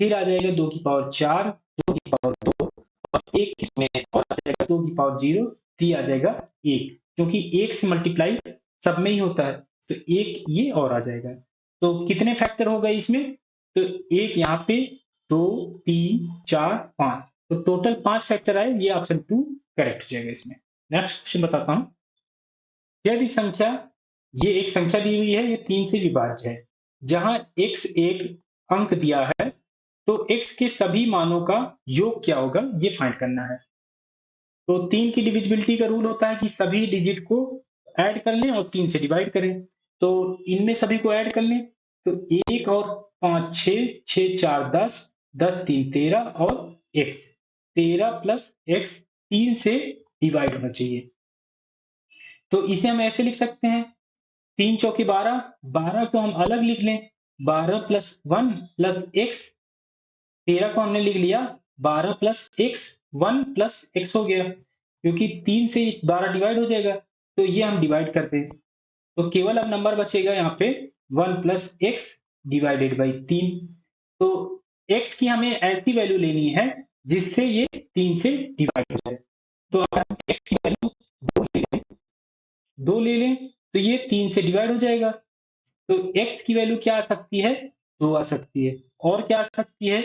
फिर आ जाएगा 2 की पावर 4, 2 की पावर 2 और एक इसमें और आ जाएगा 2 की पावर 0, तो ये आ जाएगा 1, क्योंकि 1 से मल्टीप्लाई सब में ही होता है, तो एक ये और आ जाएगा। तो कितने फैक्टर हो गए इसमें? तो एक यहाँ पे, 2, 3, 4, 5, तो टोटल 5 फैक्टर आए, ये ऑप्शन 2 करेक्ट हो जाएगा इसमें। नेक्स्ट क्वेश्चन बताता हूँ। यदि संख्या, ये एक संख्या दी हुई है, ये 3 से विभाज्य है, जहां x एक अंक दिया है, तो x के सभी मानों का योग क्या होगा, ये फाइंड करना है। तो 3 की डिविजिबिलिटी का रूल होता है कि सभी डिजिट को ऐड कर लें और 3 से डिवाइड करें। तो इनमें सभी को ऐड कर लें, तो 1 और 5 6, 6 4 10, 10 3 13 और x, 13 प्लस x 3 से डिवाइड होना चाहिए। तो इसे हम ऐसे लिख सकते हैं, 3 चौके 12, 12 को हम अलग लिख लें, 12 प्लस 1 प्लस एक्स, 13 को हमने लिख लिया 12 प्लस एक्स, 1 प्लस एक्स हो गया, क्योंकि 3 से 12 डिवाइड हो जाएगा, तो ये हम डिवाइड कर दें, तो केवल अब नंबर बचेगा यहाँ पे 1 प्लस एक्स डिवाइडेड बाई 3। तो एक्स की हमें ऐसी वैल्यू लेनी है जिससे ये 3 से डिवाइड हो जाए। तो अगर हम एक्स की वैल्यू 2 ले लें, 2 ले लें, तो ये 3 से डिवाइड हो जाएगा। तो x की वैल्यू क्या आ सकती है? 2 आ सकती है। और क्या आ सकती है?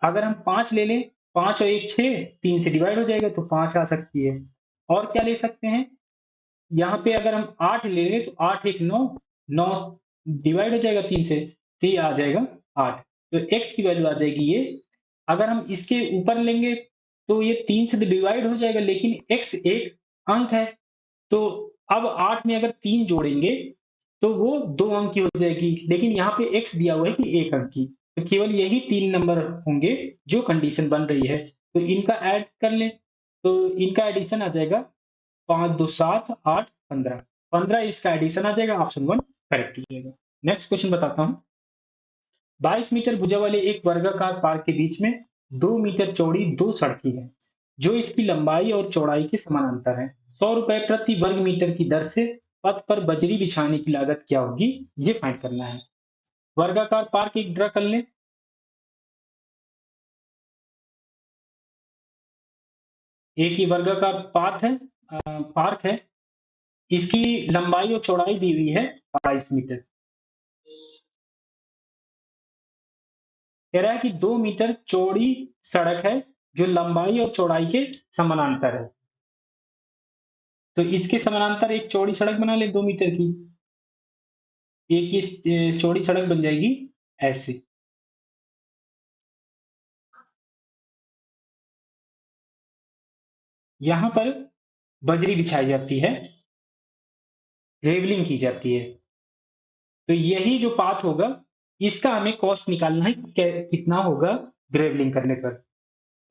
अगर हम 5 ले लें, 5 और 1 6, 3 से डिवाइड हो जाएगा, तो 5 आ सकती है। और क्या ले सकते हैं? यहाँ पे अगर हम 8 ले लें, तो 8 1 9, 9 डिवाइड हो जाएगा 3 से, तो ये आ जाएगा 8। तो x की वैल्यू आ जाएगी ये। अगर हम इसके ऊपर लेंगे, तो ये 3 से डिवाइड हो जाएगा, लेकिन x एक अंक है, तो अब 8 में अगर 3 जोड़ेंगे, तो वो 2 अंक की हो जाएगी, लेकिन यहाँ पे x दिया हुआ है कि 1 अंक की, तो केवल यही 3 नंबर होंगे जो कंडीशन बन रही है। तो इनका ऐड कर लें, तो इनका एडिशन आ जाएगा 5 2 7 8 15, 15 इसका एडिशन आ जाएगा, ऑप्शन 1 करेक्ट हो जाएगा। नेक्स्ट क्वेश्चन बताता हूँ। 22 मीटर भुजा वाले एक वर्गाकार पार्क के बीच में 2 मीटर चौड़ी 2 सड़कें हैं, जो इसकी लंबाई और चौड़ाई के समानांतर हैं। 100 रुपए प्रति वर्ग मीटर की दर से पथ पर बजरी बिछाने की लागत क्या होगी, ये फाइंड करना है। वर्गाकार पार्क एक ड्रा कर लें। एक ही वर्गाकार पाथ है, पार्क है, इसकी लंबाई और चौड़ाई दी हुई है 22 मीटर। कह रहा है कि 2 मीटर चौड़ी सड़क है जो लंबाई और चौड़ाई के समानांतर है। तो इसके समानांतर एक चौड़ी सड़क बना ले 2 मीटर की। एक ये चौड़ी सड़क बन जाएगी ऐसे। यहाँ पर बजरी बिछाई जाती है, ग्रेवलिंग की जाती है। तो यही जो पाथ होगा, इसका हमें कॉस्ट निकालना है, कितना होगा ग्रेवलिंग करने पर।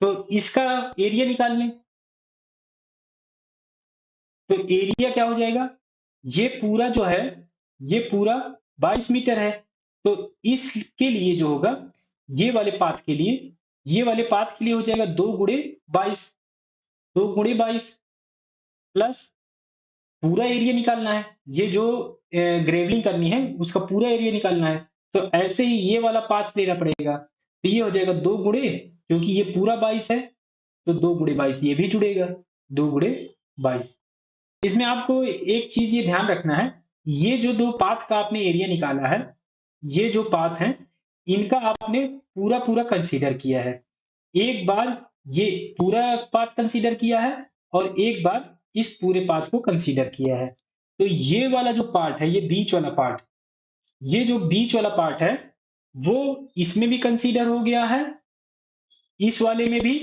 तो इसका एरिया निकाल लें। तो एरिया क्या हो जाएगा? ये पूरा जो है, ये पूरा 22 मीटर है। तो इसके लिए जो होगा, ये वाले पाथ के लिए, ये वाले पाथ के लिए हो जाएगा 2 गुणे 22, 2 गुणे 22 प्लस पूरा एरिया निकालना है। ये जो ग्रेवलिंग करनी है, उसका पूरा एरिया निकालना है। तो ऐसे ही ये वाला पाथ लेना पड़ेगा। तो ये हो जाएगा 2 गुणे, क्योंकि ये पूरा 22 है, तो 2 गुणे 22 ये भी जुड़ेगा, 2 गुणे 22। इसमें आपको एक चीज ये ध्यान रखना है, ये जो 2 पाथ का आपने एरिया निकाला है, ये जो पाथ हैं, इनका आपने पूरा-पूरा कंसीडर किया है। एक बार ये पूरा पाथ कंसीडर किया है और एक बार इस पूरे पाथ को कंसीडर किया है। तो ये वाला जो पार्ट है, ये बीच वाला पार्ट, ये जो बीच वाला पार्ट है, वो इसमें भी कंसीडर हो गया है, इस वाले में भी,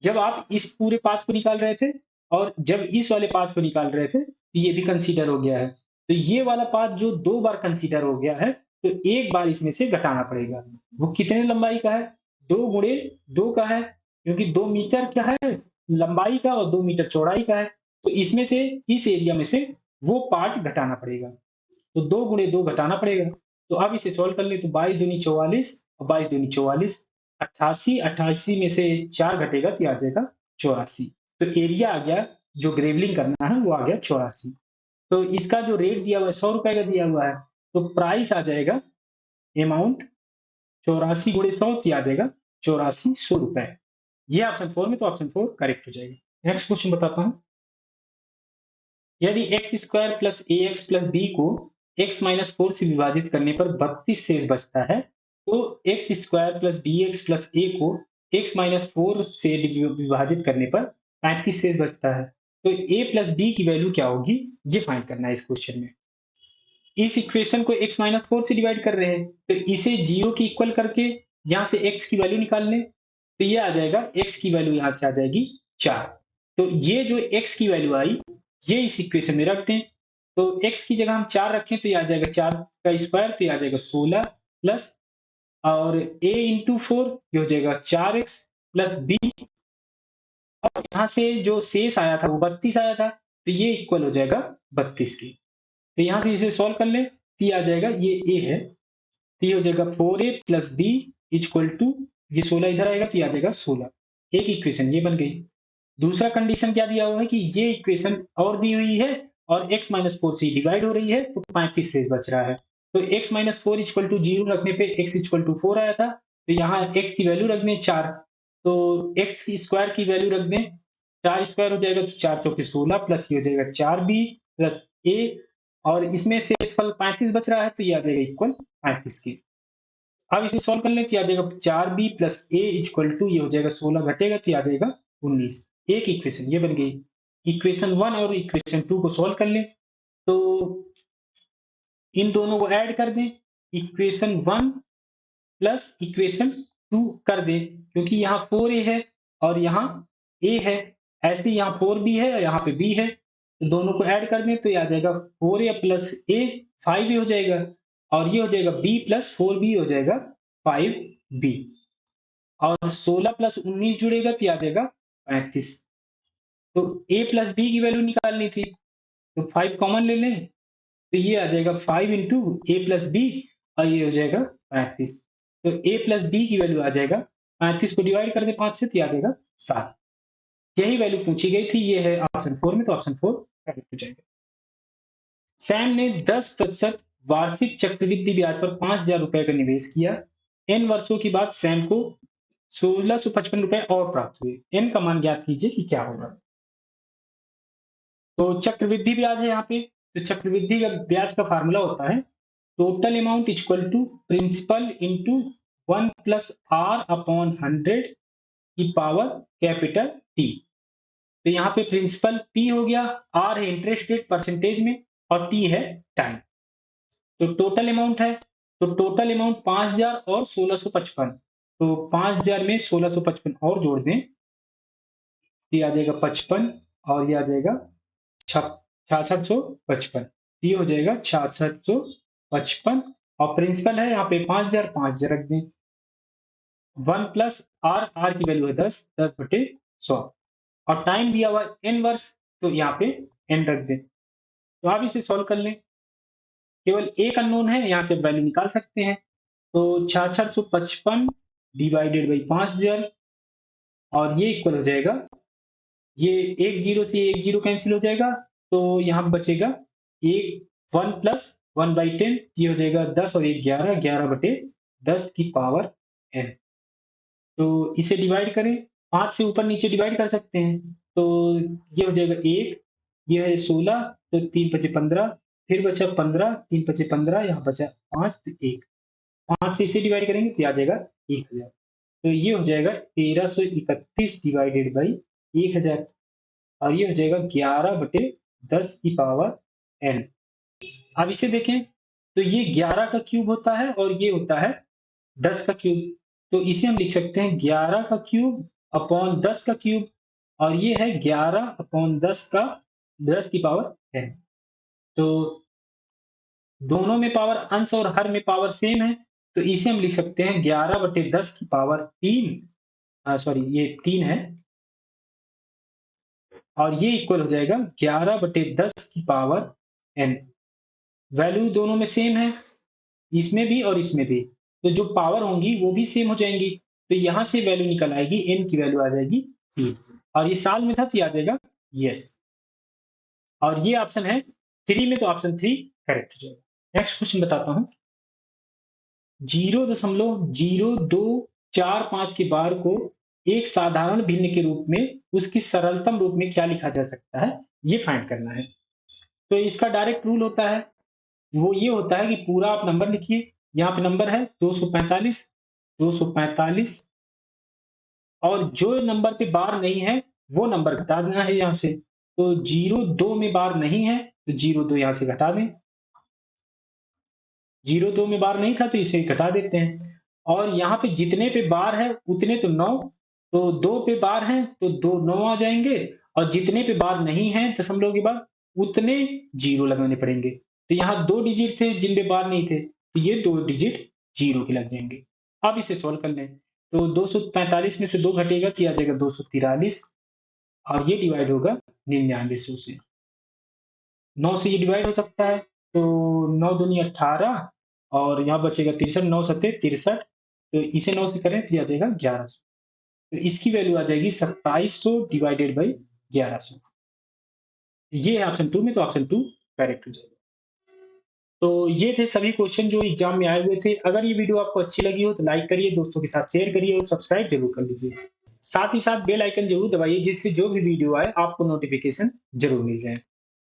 जब आप इस पूरे पाथ को निकाल रहे थे, और जब इस वाले पाथ को निकाल रहे थे, तो ये भी कंसीडर हो गया है। तो ये वाला पाथ जो 2 बार कंसीडर हो गया है, तो एक बार इसमें से घटाना पड़ेगा। वो कितने लंबाई का है? 2 गुणे 2 का है, क्योंकि 2 मीटर क्या है लंबाई का और 2 मीटर चौड़ाई का है। तो इसमें से, इस एरिया में से वो पार्ट घटाना पड़ेगा। तो 2 गुणे 2 घटाना पड़ेगा। तो अब इसे सॉल्व कर ले, तो 22 दूनी 44 और 22 दूनी 44, 88, 88 में से 4 घटेगा तो ये आ जाएगा 84। तो एरिया आ गया, जो ग्रेवलिंग करना है वो आ गया 84। तो इसका जो रेट दिया हुआ है 100 रुपए का दिया हुआ है, तो प्राइस आ जाएगा, अमाउंट 84 गुणे 100 तो ये आ जाएगा 8400 रुपए। ये ऑप्शन 4 में, तो ऑप्शन 4 करेक्ट हो जाएगा। नेक्स्ट क्वेश्चन बताता हूँ। यदि एक्स स्क्वायर प्लस ए एक्स प्लस बी को एक्स माइनस 4 से विभाजित करने पर 32 शेष बचता है, तो X square plus B X plus A को एक्स माइनस 4 से विभाजित करने पर 35 शेष बचता है, तो ए प्लस बी की वैल्यू क्या होगी, ये फाइंड करना है इस क्वेश्चन में। इस इक्वेशन को x माइनस 4 से डिवाइड कर रहे हैं, तो इसे 0 की इक्वल करके यहाँ से x की वैल्यू निकाल लें, तो ये आ जाएगा, x की वैल्यू यहाँ से आ जाएगी 4। तो ये जो x की वैल्यू आई, ये इस इक्वेशन में रख दें। तो x की जगह हम 4 रखें तो ये आ जाएगा 4 का स्क्वायर, तो ये आ जाएगा 16 प्लस, और a इंटू 4 ये हो जाएगा 4x प्लस b, और यहाँ से जो शेष आया था वो 32 आया था, तो ये इक्वल हो जाएगा 32 की। तो यहाँ से इसे सॉल्व कर ले, तो ये आ जाएगा, ये a है, तो ये हो जाएगा 4a plus B equal to, ये 16 इधर आएगा तो ये आ जाएगा 16। एक इक्वेशन ये बन गई। दूसरा कंडीशन क्या दिया हुआ है कि ये इक्वेशन और दी हुई है और x माइनस 4 से डिवाइड हो रही है, तो 35 शेष बच रहा है। तो x माइनस 4 इक्वल टू 0 रखने पे x इक्वल टू 4 आया था, तो यहाँ x की वैल्यू रख दें 4, तो x की स्क्वायर की वैल्यू रख दें, 4 स्क्वायर हो जाएगा तो 4 चौके 16 प्लस ये हो जाएगा 4b प्लस a, और इसमें शेषफल 35 बच रहा है, तो ये आ जाएगा इक्वल 35 के। अब इसे सॉल्व कर लें तो ये आ जाएगा 4b plus a equal to, ये हो जाएगा 16 घटेगा तो ये आ जाएगा 19। एक इक्वेशन ये बन गई। इक्वेशन 1 और इक्वेशन 2 को सॉल्व कर लें, तो इन दोनों को ऐड कर दें, इक्वेशन 1 प्लस इक्वेशन 2 कर दें, क्योंकि यहाँ 4a है और यहाँ a है, ऐसे ही यहाँ 4b है और यहाँ पे b है, तो दोनों को ऐड कर दें तो ये आ जाएगा 4a प्लस a 5a हो जाएगा, और ये हो जाएगा b प्लस 4b हो जाएगा 5b, और 16 प्लस 19 जुड़ेगा तो ये आ जाएगा 35। तो a प्लस b की वैल्यू निकालनी थी, तो 5 कॉमन ले लें, तो ये आ जाएगा 5 इंटू ए प्लस बी, और ये हो जाएगा 35। तो a प्लस बी की वैल्यू आ जाएगा, 35 को डिवाइड कर दे 5 से तो ये आ जाएगा 7। यही वैल्यू पूछी गई थी, ये है ऑप्शन 4 में, तो ऑप्शन 4 करेक्ट हो जाएगा। सैम ने 10% वार्षिक चक्रवृद्धि ब्याज पर 5,000 रुपए का निवेश किया। n वर्षों के बाद सैम को 1655 रुपए और प्राप्त हुए। n का मान ज्ञात कीजिए कि क्या होगा। तो चक्रवृद्धि ब्याज है यहाँ पे, तो चक्रवृद्धि का ब्याज का फार्मूला होता है total amount equal to principal into 1 plus r upon 100 की पावर कैपिटल टी। तो यहाँ पे प्रिंसिपल P हो गया, R है इंटरेस्ट रेट परसेंटेज में, और T है टाइम। तो टोटल अमाउंट है, तो टोटल अमाउंट 5,000 और 1655, तो 5,000 में 1655 और जोड़ दें, ये आ जाएगा 55, और ये आ जाएगा 6655, ये हो जाएगा 6655, और प्रिंसिपल है यहाँ पे 5,000, 5,000 रख दें, 1 प्लस आर, आर की वैल्यू है 10, 10/100, और टाइम दिया हुआ n वर्ष, तो यहाँ पे n रख दें। तो आप इसे सॉल्व कर लें, केवल एक अननोन है, यहाँ से वैल्यू निकाल सकते हैं, तो 6655 डिवाइडेड बाई 5,000, और ये इक्वल हो जाएगा, ये एक जीरो से एक जीरो कैंसिल हो जाएगा, तो यहाँ बचेगा एक 1 प्लस 1/10, ये हो जाएगा 10 और 1 11, 11/10 की पावर n। तो इसे डिवाइड करें, 5 से ऊपर नीचे डिवाइड कर सकते हैं, तो ये हो जाएगा 1, ये है 16, तो 3 5 15, फिर बचा 15, 3 5 15, यहाँ बचा 5, तो 1, 5 से इसे डिवाइड करेंगे तो आ जाएगा 1000, तो ये हो जाएगा 1331 डिवाइडेड बाई 1000, और ये हो जाएगा 11/10 की पावर n। अब इसे देखें, तो ये 11 का क्यूब होता है और ये होता है 10 का क्यूब, तो इसे हम लिख सकते हैं 11 का क्यूब अपॉन 10 का क्यूब, और ये है 11 अपॉन 10 का 10 की पावर n। तो दोनों में पावर अंश और हर में पावर सेम है, तो इसे हम लिख सकते हैं 11/10 की पावर 3, सॉरी ये 3 है, और ये इक्वल हो जाएगा 11/10 की पावर n। वैल्यू दोनों में सेम है, इसमें भी और इसमें भी, तो जो पावर होंगी वो भी सेम हो जाएंगी, तो यहाँ से वैल्यू निकल आएगी, n की वैल्यू आ जाएगी 3 और ये साल में था तो आ जाएगा यस। और ये ऑप्शन है 3 में, तो ऑप्शन 3 करेक्ट हो जाएगा। नेक्स्ट क्वेश्चन बताता हूँ। 0.0245 के बार को एक साधारण भिन्न के रूप में उसकी सरलतम रूप में क्या लिखा जा सकता है, ये फाइंड करना है। तो इसका डायरेक्ट रूल होता है, वो ये होता है कि पूरा आप नंबर लिखिए। यहाँ पे नंबर है 245, 245 और जो नंबर पे बार नहीं है वो नंबर घटा देना है यहाँ से। तो 02 में बार नहीं है तो 02 यहाँ से घटा दें। 02 में बार नहीं था तो इसे घटा देते हैं। और यहाँ पे जितने पे बार है उतने तो 9, तो 2 पे बार है तो 2 9 आ जाएंगे और जितने पे बार नहीं है दशमलव के बाद उतने 0 लगाने पड़ेंगे। तो यहाँ 2 डिजिट थे जिन पे बार नहीं थे, तो ये 2 डिजिट 0 के लग जाएंगे। अब इसे सोल्व कर लें। तो 245 में से 2 घटेगा तो आ जाएगा 243 और ये डिवाइड होगा 99 से। 9 से ये डिवाइड हो सकता है, तो 9 दूनी 18 और यहाँ बचेगा 63, 9 सत्ते 63, तो इसे 9 से करें तो ये आ जाएगा 1100। तो इसकी वैल्यू आ जाएगी 2700 डिवाइडेड बाई 1100। ये है ऑप्शन 2 में, तो ऑप्शन 2 करेक्ट हो जाएगा। तो ये थे सभी क्वेश्चन जो एग्जाम में आए हुए थे। अगर ये वीडियो आपको अच्छी लगी हो तो लाइक करिए, दोस्तों के साथ शेयर करिए और सब्सक्राइब जरूर कर लीजिए। साथ ही साथ बेल आइकन जरूर दबाइए जिससे जो भी वीडियो आए आपको नोटिफिकेशन जरूर मिल जाए।